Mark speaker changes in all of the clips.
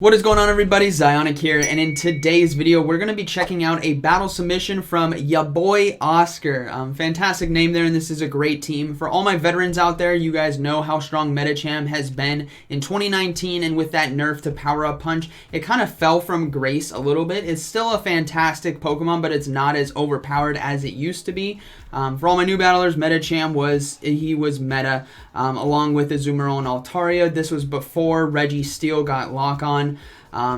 Speaker 1: What is going on, everybody? Zyonik here, and in today's video we're going to be checking out a battle submission from YaBoyyyOscar. Fantastic name there, and this is a great team. For all my veterans out there, you guys know how strong Medicham has been in 2019, and with that nerf to Power Up Punch, it kind of fell from grace a little bit. It's still a fantastic Pokemon, but it's not as overpowered as it used to be. For all my new battlers, Medicham was meta, along with Azumarill and Altaria. This was before Registeel got lock on.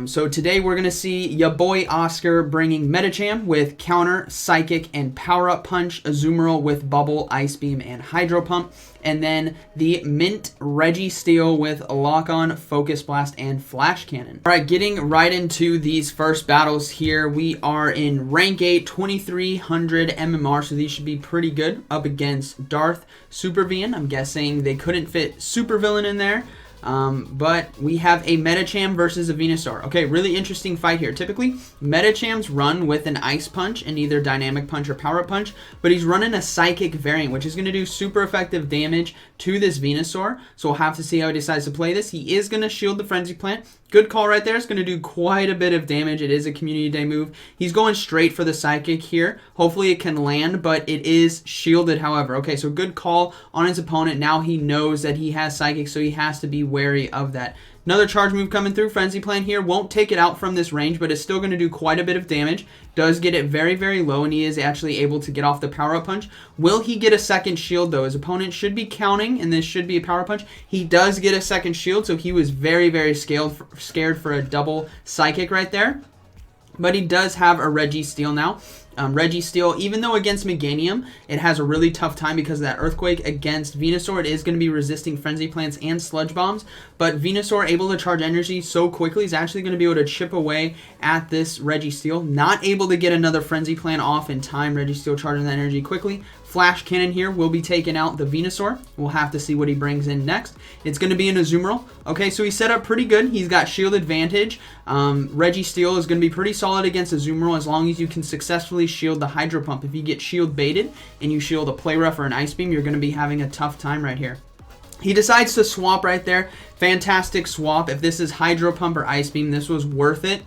Speaker 1: So today we're going to see YaBoyyyOscar bringing Medicham with Counter, Psychic, and Power Up Punch, Azumarill with Bubble, Ice Beam, and Hydro Pump, and then the Mint Registeel with Lock On, Focus Blast, and Flash Cannon. Alright, getting right into these first battles here. We are in Rank 8, 2300 MMR, so these should be pretty good up against Darth Super Villain. I'm guessing they couldn't fit Super Villain in there. But we have a Medicham versus a Venusaur. Okay, really interesting fight here. Typically, Medichams run with an Ice Punch and either Dynamic Punch or Power Up Punch, but he's running a Psychic variant, which is going to do super effective damage to this Venusaur. So we'll have to see how he decides to play this. He is going to shield the Frenzy Plant. Good call right there. It's going to do quite a bit of damage. It is a Community Day move. He's going straight for the Psychic here. Hopefully it can land, but it is shielded, however. Okay, so good call on his opponent. Now he knows that he has Psychic, so he has to be wary of that. Another charge move coming through. Frenzy Plant here. Won't take it out from this range, but it's still going to do quite a bit of damage. Does get it very, very low, and he is actually able to get off the Power Up Punch. Will he get a second shield, though? His opponent should be counting, and this should be a Power Up Punch. He does get a second shield, so he was very, very scared for a double Psychic right there. But he does have a Registeel now. Registeel, even though against Meganium, it has a really tough time because of that Earthquake. Against Venusaur, it is going to be resisting Frenzy Plants and Sludge Bombs. But Venusaur, able to charge energy so quickly, is actually going to be able to chip away at this Registeel. Not able to get another Frenzy Plant off in time. Registeel charging that energy quickly. Flash Cannon here will be taking out the Venusaur. We'll have to see what he brings in next. It's going to be an Azumarill. Okay, so he's set up pretty good. He's got shield advantage. Registeel is going to be pretty solid against Azumarill as long as you can successfully shield the Hydro Pump. If you get shield baited and you shield a Play Rough or an Ice Beam, you're going to be having a tough time right here. He decides to swap right there. Fantastic swap. If this is Hydro Pump or Ice Beam, this was worth it.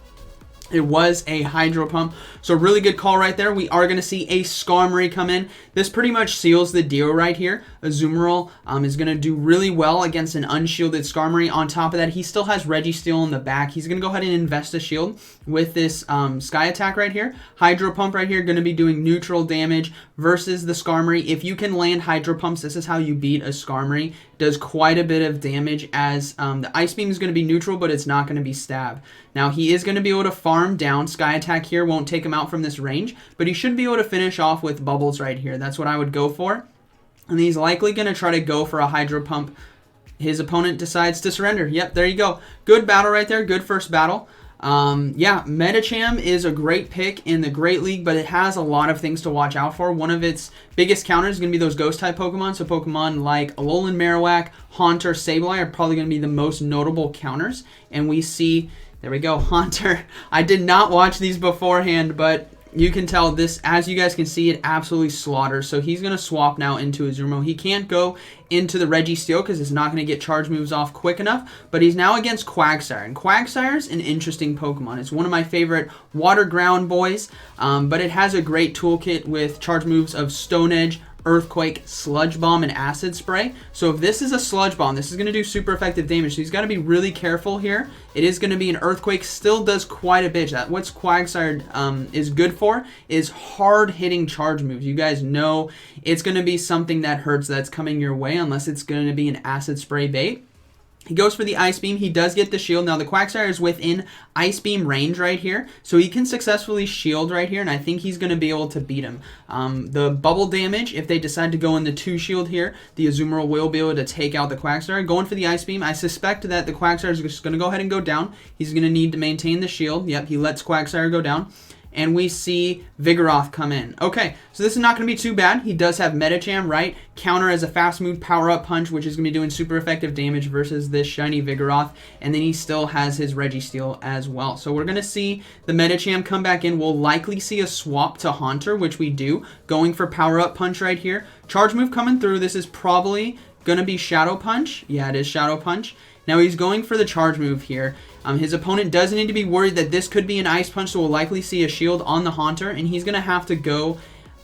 Speaker 1: It was a Hydro Pump, so really good call right there. We are going to see a Skarmory come in. This pretty much seals the deal right here. Azumarill is going to do really well against an unshielded Skarmory. On top of that, he still has Registeel in the back. He's going to go ahead and invest a shield with this Sky Attack right here. Hydro Pump right here, going to be doing neutral damage versus the Skarmory. If you can land Hydro Pumps, this is how you beat a Skarmory. Does quite a bit of damage as the Ice Beam is going to be neutral, but it's not going to be stab. Now, he is going to be able to farm down. Sky Attack here won't take him out from this range, but he should be able to finish off with Bubbles right here. That's what I would go for. And he's likely going to try to go for a Hydro Pump. His opponent decides to surrender. Yep, there you go. Good battle right there. Good first battle. Yeah, Medicham is a great pick in the Great League, but it has a lot of things to watch out for. One of its biggest counters is going to be those Ghost-type Pokemon. So Pokemon like Alolan Marowak, Haunter, Sableye are probably going to be the most notable counters. And we see, there we go, Haunter. I did not watch these beforehand, but you can tell this, as you guys can see, it absolutely slaughters. So he's going to swap now into Azumarill. He can't go into the Registeel because it's not going to get charge moves off quick enough. But he's now against Quagsire. And Quagsire's an interesting Pokemon. It's one of my favorite water ground boys. But it has a great toolkit with charge moves of Stone Edge, Earthquake, Sludge Bomb, and Acid Spray. So if this is a Sludge Bomb, this is going to do super effective damage. So he's got to be really careful here. It is going to be an Earthquake. Still does quite a bit. What Quagsire is good for is hard-hitting charge moves. You guys know it's going to be something that hurts that's coming your way unless it's going to be an Acid Spray bait. He goes for the Ice Beam. He does get the shield. Now, the Quagsire is within Ice Beam range right here, so he can successfully shield right here, and I think he's going to be able to beat him. The bubble damage, if they decide to go in the 2-shield here, the Azumarill will be able to take out the Quagsire. Going for the Ice Beam, I suspect that the Quagsire is just going to go ahead and go down. He's going to need to maintain the shield. Yep, he lets Quagsire go down. And we see Vigoroth come in. Okay, so this is not going to be too bad. He does have Medicham, right? Counter as a fast move, Power Up Punch, which is going to be doing super effective damage versus this shiny Vigoroth. And then he still has his Registeel as well. So we're going to see the Medicham come back in. We'll likely see a swap to Haunter, which we do. Going for Power Up Punch right here. Charge move coming through. This is probably going to be Shadow Punch. Yeah, it is Shadow Punch. Now he's going for the charge move here. His opponent does need to be worried that this could be an Ice Punch, so we'll likely see a shield on the Haunter, and he's going to have to go.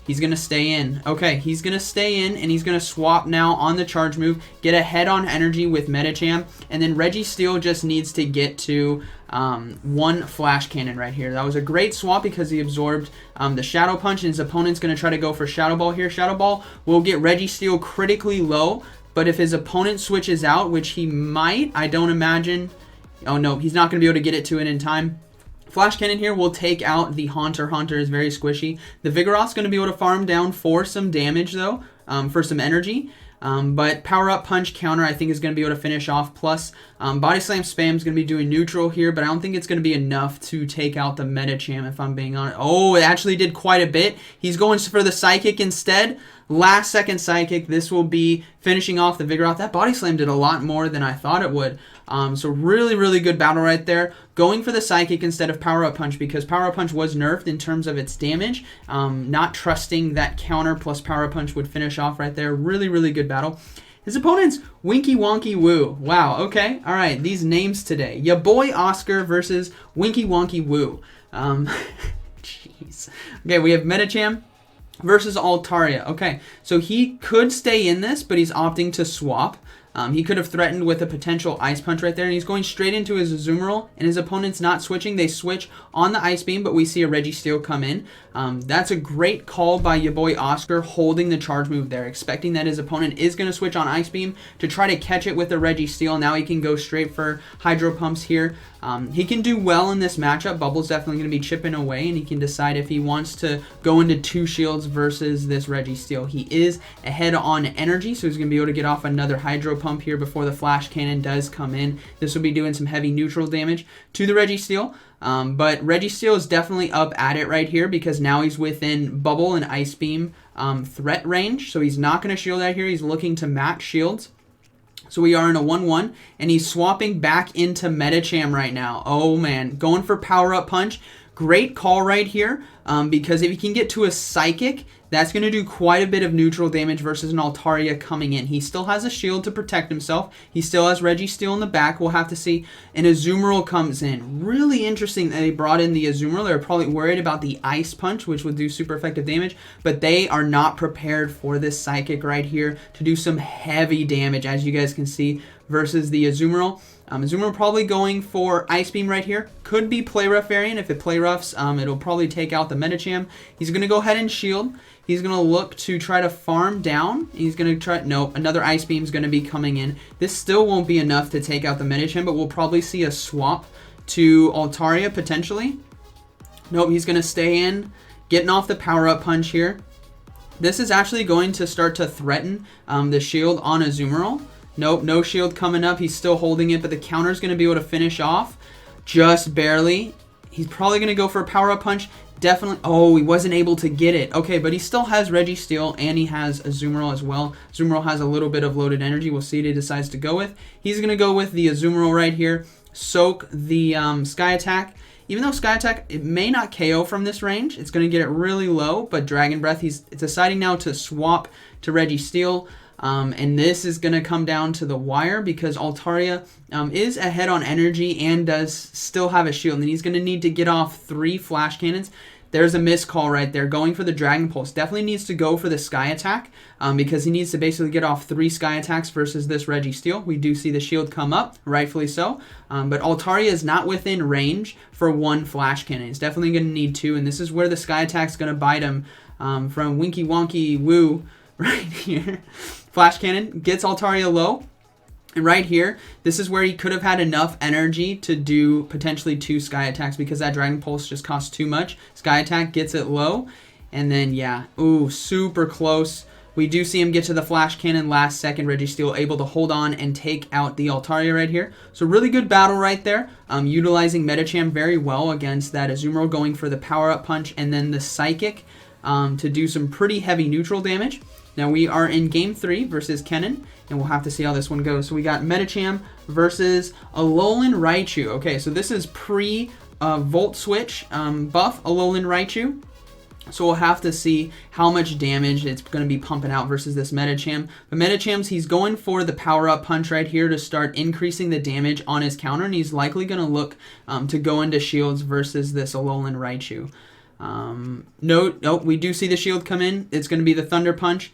Speaker 1: He's going to stay in. Okay, he's going to stay in, and he's going to swap now on the charge move, get a head-on energy with Medicham, and then Registeel just needs to get to one Flash Cannon right here. That was a great swap because he absorbed the Shadow Punch, and his opponent's going to try to go for Shadow Ball here. Shadow Ball will get Registeel critically low, but if his opponent switches out, which he might, I don't imagine. Oh, no, he's not going to be able to get it to it in time. Flash Cannon here will take out the Haunter. Haunter is very squishy. The Vigoroth's going to be able to farm down for some damage, though, for some energy. But Power Up Punch counter, I think, is going to be able to finish off. Plus, Body Slam Spam is going to be doing neutral here, but I don't think it's going to be enough to take out the Medicham, if I'm being honest. Oh, it actually did quite a bit. He's going for the Psychic instead. Last second Psychic. This will be finishing off the Vigoroth. That Body Slam did a lot more than I thought it would. So really, really good battle right there. Going for the Psychic instead of Power Up Punch because Power Up Punch was nerfed in terms of its damage. Not trusting that counter plus Power Up Punch would finish off right there. Really, really good battle. His opponent's Winky Wonky Woo. Wow, okay. All right, these names today. YaBoyyyOscar versus Winky Wonky Woo. Jeez. Okay, we have Medicham versus Altaria. Okay, so he could stay in this, but he's opting to swap. He could have threatened with a potential Ice Punch right there, and he's going straight into his Azumarill, and his opponent's not switching. They switch on the Ice Beam, but we see a Registeel come in. That's a great call by YaBoyyyOscar, holding the charge move there, expecting that his opponent is going to switch on Ice Beam to try to catch it with a Registeel. Now he can go straight for Hydro Pumps here. He can do well in this matchup. Bubble's definitely going to be chipping away, and he can decide if he wants to go into 2 shields versus this Registeel. He is ahead on energy, so he's going to be able to get off another Hydro Pump here before the Flash Cannon does come in. This will be doing some heavy neutral damage to the Registeel. But Registeel is definitely up at it right here because now he's within Bubble and Ice Beam threat range. So he's not going to shield out here. He's looking to max shields. So we are in a 1-1, and he's swapping back into Medicham right now. Oh, man. Going for Power Up Punch. Great call right here because if he can get to a Psychic, that's going to do quite a bit of neutral damage versus an Altaria coming in. He still has a shield to protect himself. He still has Registeel in the back. We'll have to see. And Azumarill comes in. Really interesting that they brought in the Azumarill. They're probably worried about the Ice Punch, which would do super effective damage. But they are not prepared for this Psychic right here to do some heavy damage, as you guys can see, versus the Azumarill. Azumarill probably going for Ice Beam right here. Could be Play Rough variant. If it Play Roughs, it'll probably take out the Medicham. He's going to go ahead and shield. He's going to look to try to farm down. He's going to try... Nope, another Ice Beam is going to be coming in. This still won't be enough to take out the Medicham, but we'll probably see a swap to Altaria potentially. Nope, he's going to stay in. Getting off the Power Up Punch here. This is actually going to start to threaten the shield on Azumarill. Nope, no shield coming up. He's still holding it, but the counter is going to be able to finish off just barely. He's probably going to go for a Power Up Punch. Definitely. Oh, he wasn't able to get it. Okay, but he still has Registeel, and he has Azumarill as well. Azumarill has a little bit of loaded energy. We'll see what he decides to go with. He's going to go with the Azumarill right here. Soak the Sky Attack. Even though Sky Attack, it may not KO from this range. It's going to get it really low, but Dragon Breath, he's deciding now to swap to Registeel. And this is going to come down to the wire because Altaria is ahead on energy and does still have a shield. And he's going to need to get off 3 Flash Cannons. There's a missed call right there. Going for the Dragon Pulse. Definitely needs to go for the Sky Attack because he needs to basically get off 3 Sky Attacks versus this Registeel. We do see the shield come up, rightfully so. But Altaria is not within range for 1 Flash Cannon. He's definitely going to need 2. And this is where the Sky Attack's going to bite him from Winky Wonky Woo right here. Flash Cannon gets Altaria low. And right here, this is where he could have had enough energy to do potentially 2 Sky Attacks because that Dragon Pulse just costs too much. Sky Attack gets it low. And then, yeah, ooh, super close. We do see him get to the Flash Cannon last second. Registeel able to hold on and take out the Altaria right here. So really good battle right there. Utilizing Medicham very well against that Azumarill, going for the Power Up Punch and then the Psychic to do some pretty heavy neutral damage. Now we are in Game 3 versus Kennen, and we'll have to see how this one goes. So we got Medicham versus Alolan Raichu. Okay, so this is pre-Volt Switch buff Alolan Raichu. So we'll have to see how much damage it's going to be pumping out versus this Medicham. But Medicham's, he's going for the power-up punch right here to start increasing the damage on his counter, and he's likely going to look to go into shields versus this Alolan Raichu. Nope, we do see the shield come in. It's going to be the Thunder Punch.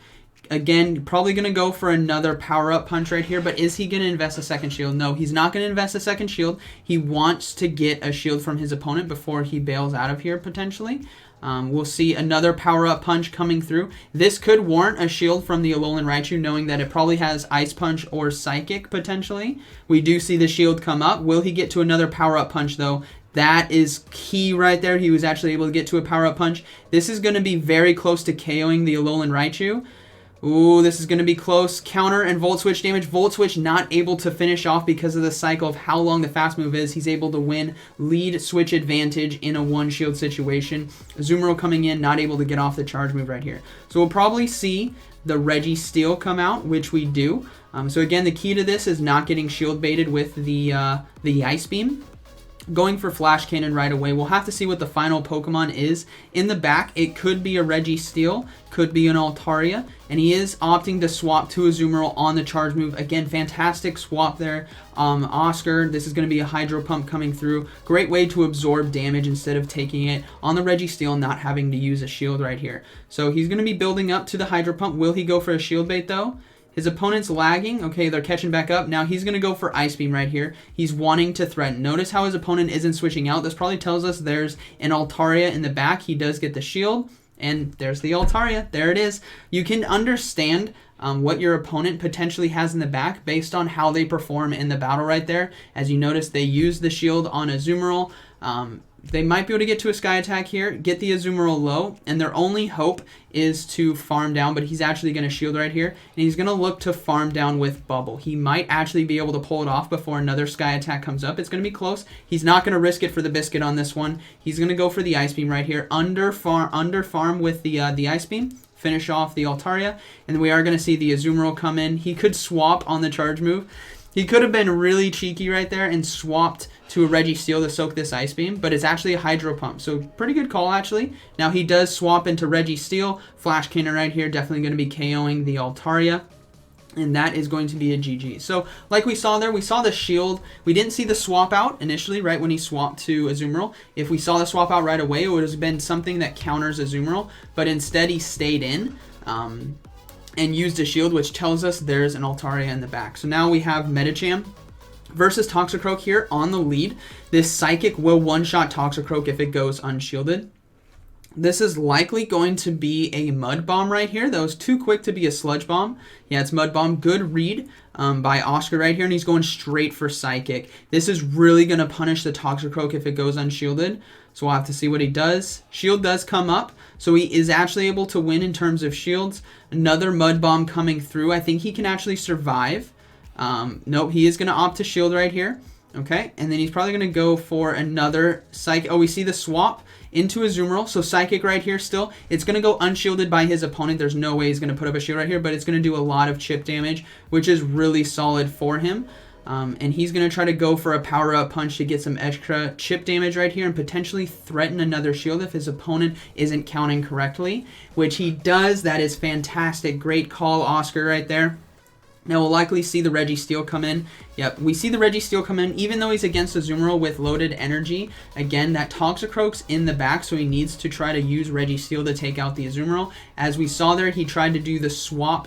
Speaker 1: Again, probably going to go for another power-up punch right here, but is he going to invest a second shield? No, he's not going to invest a second shield. He wants to get a shield from his opponent before he bails out of here, potentially. We'll see another power-up punch coming through. This could warrant a shield from the Alolan Raichu, knowing that it probably has Ice Punch or Psychic, potentially. We do see the shield come up. Will he get to another power-up punch, though? That is key right there. He was actually able to get to a power-up punch. This is going to be very close to KOing the Alolan Raichu. Ooh, this is going to be close. Counter and Volt Switch damage. Volt Switch not able to finish off because of the cycle of how long the fast move is. He's able to win lead switch advantage in a one shield situation. Azumarill coming in, not able to get off the charge move right here. So we'll probably see the Registeel come out, which we do. So again, the key to this is not getting shield baited with the Ice Beam. Going for Flash Cannon right away. We'll have to see what the final Pokemon is. In the back, it could be a Registeel, could be an Altaria, and he is opting to swap to Azumarill on the charge move. Again, fantastic swap there. Oscar, this is going to be a Hydro Pump coming through. Great way to absorb damage instead of taking it on the Registeel, not having to use a shield right here. So he's going to be building up to the Hydro Pump. Will he go for a shield bait though? His opponent's lagging. Okay, they're catching back up. Now he's going to go for Ice Beam right here. He's wanting to threaten. Notice how his opponent isn't switching out. This probably tells us there's an Altaria in the back. He does get the shield. And there's the Altaria. There it is. You can understand what your opponent potentially has in the back based on how they perform in the battle right there. As you notice, they use the shield on Azumarill. They might be able to get to a Sky Attack here, get the Azumarill low, and their only hope is to farm down, but he's actually going to shield right here, and he's going to look to farm down with Bubble. He might actually be able to pull it off before another Sky Attack comes up. It's going to be close. He's not going to risk it for the Biscuit on this one. He's going to go for the Ice Beam right here, under farm with the Ice Beam. Finish off the Altaria, and we are going to see the Azumarill come in. He could swap on the charge move. He could have been really cheeky right there and swapped to a Registeel to soak this Ice Beam, but it's actually a Hydro Pump, so pretty good call actually. Now he does swap into Registeel. Flash Cannon right here, definitely going to be KOing the Altaria, and that is going to be a GG. So like we saw there, we saw the shield. We didn't see the swap out initially right when he swapped to Azumarill. If we saw the swap out right away, it would have been something that counters Azumarill, but instead he stayed in. And used a shield, which tells us there's an Altaria in the back. So now we have Medicham versus Toxicroak here on the lead. This Psychic will one-shot Toxicroak if it goes unshielded. This is likely going to be a Mud Bomb right here. That was too quick to be a Sludge Bomb. Yeah, it's Mud Bomb. Good read by Oscar right here, and he's going straight for Psychic. This is really going to punish the Toxicroak if it goes unshielded. So we'll have to see what he does. Shield does come up, so he is actually able to win in terms of shields. Another Mud Bomb coming through. I think he can actually survive. Nope, he is going to opt to shield right here. Okay, and then he's probably going to go for another Psychic. Oh, we see the swap into Azumarill. So Psychic right here still. It's going to go unshielded by his opponent. There's no way he's going to put up a shield right here, but it's going to do a lot of chip damage, which is really solid for him. And he's going to try to go for a power-up punch to get some extra chip damage right here and potentially threaten another shield if his opponent isn't counting correctly, which he does. That is fantastic. Great call, Oscar, right there. Now we'll likely see the Registeel come in. Yep, we see the Registeel come in, even though he's against Azumarill with loaded energy. Again, that Toxicroak's in the back, so he needs to try to use Registeel to take out the Azumarill. As we saw there, he tried to do the swap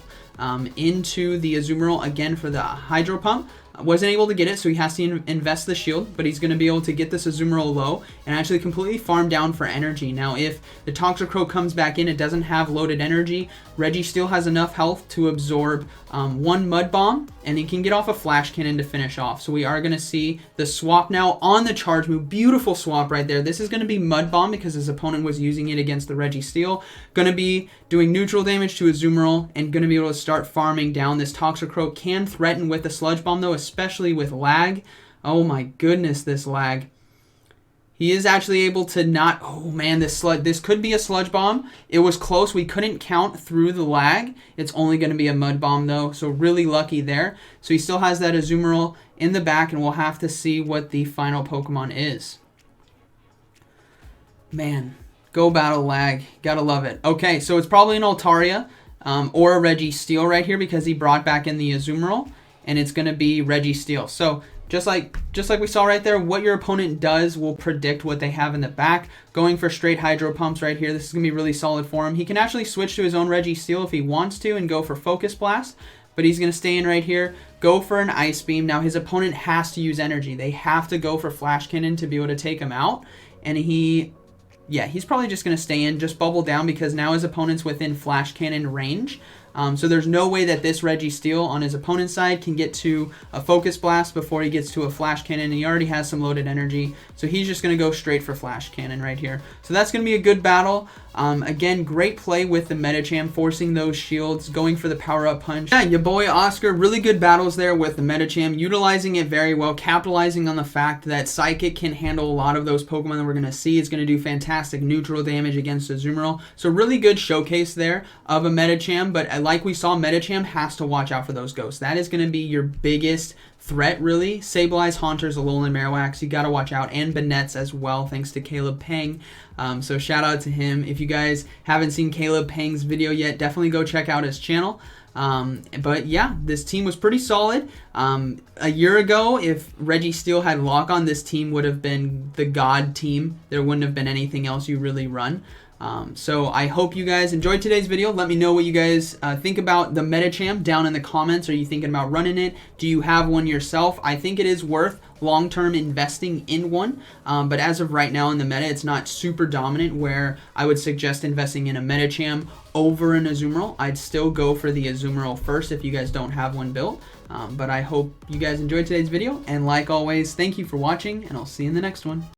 Speaker 1: into the Azumarill again for the Hydro Pump. Wasn't able to get it, so he has to invest the shield, but he's going to be able to get this Azumarill low and actually completely farm down for energy. Now, if the Toxicroak comes back in, it doesn't have loaded energy. Registeel has enough health to absorb one Mud Bomb, and he can get off a Flash Cannon to finish off. So we are going to see the swap now on the charge move. Beautiful swap right there. This is going to be Mud Bomb because his opponent was using it against the Registeel. Going to be doing neutral damage to Azumarill and going to be able to start farming down. This Toxicroak can threaten with the Sludge Bomb though, especially with lag. Oh my goodness, this lag. He is actually able to not... Oh man, this could be a Sludge Bomb. It was close. We couldn't count through the lag. It's only going to be a Mud Bomb though, so really lucky there. So he still has that Azumarill in the back, and we'll have to see what the final Pokemon is. Man, Go battle lag. Gotta love it. Okay, so it's probably an Altaria or a Registeel right here because he brought back in the Azumarill, and it's gonna be Registeel. So just like we saw right there, what your opponent does will predict what they have in the back. Going for straight Hydro Pumps right here, this is gonna be really solid for him. He can actually switch to his own Registeel if he wants to and go for Focus Blast, but he's gonna stay in right here, go for an Ice Beam. Now his opponent has to use energy. They have to go for Flash Cannon to be able to take him out, and he's probably just going to stay in, just bubble down because now his opponent's within Flash Cannon range. So there's no way that this Registeel on his opponent's side can get to a Focus Blast before he gets to a Flash Cannon, and he already has some loaded energy. So he's just going to go straight for Flash Cannon right here. So that's going to be a good battle. Again, great play with the Medicham, forcing those shields, going for the power-up punch. Yeah, your boy Oscar, really good battles there with the Medicham, utilizing it very well, capitalizing on the fact that Psychic can handle a lot of those Pokemon that we're going to see. It's going to do fantastic neutral damage against Azumarill. So really good showcase there of a Medicham, but like we saw, Medicham has to watch out for those ghosts. That is going to be your biggest threat, really. Sableye, Haunters, Alolan, Marowaks, you got to watch out, and Banets as well, thanks to Caleb Pang. So shout out to him. If you guys haven't seen Caleb Pang's video yet, definitely go check out his channel. But yeah, this team was pretty solid. A year ago, if Registeel had lock on, this team would have been the god team. There wouldn't have been anything else you really run. So I hope you guys enjoyed today's video. Let me know what you guys think about the Medicham down in the comments. Are you thinking about running it? Do you have one yourself? I think it is worth long-term investing in one, but as of right now in the meta, it's not super dominant where I would suggest investing in a Medicham over an Azumarill. I'd still go for the Azumarill first if you guys don't have one built, but I hope you guys enjoyed today's video, and like always, thank you for watching, and I'll see you in the next one.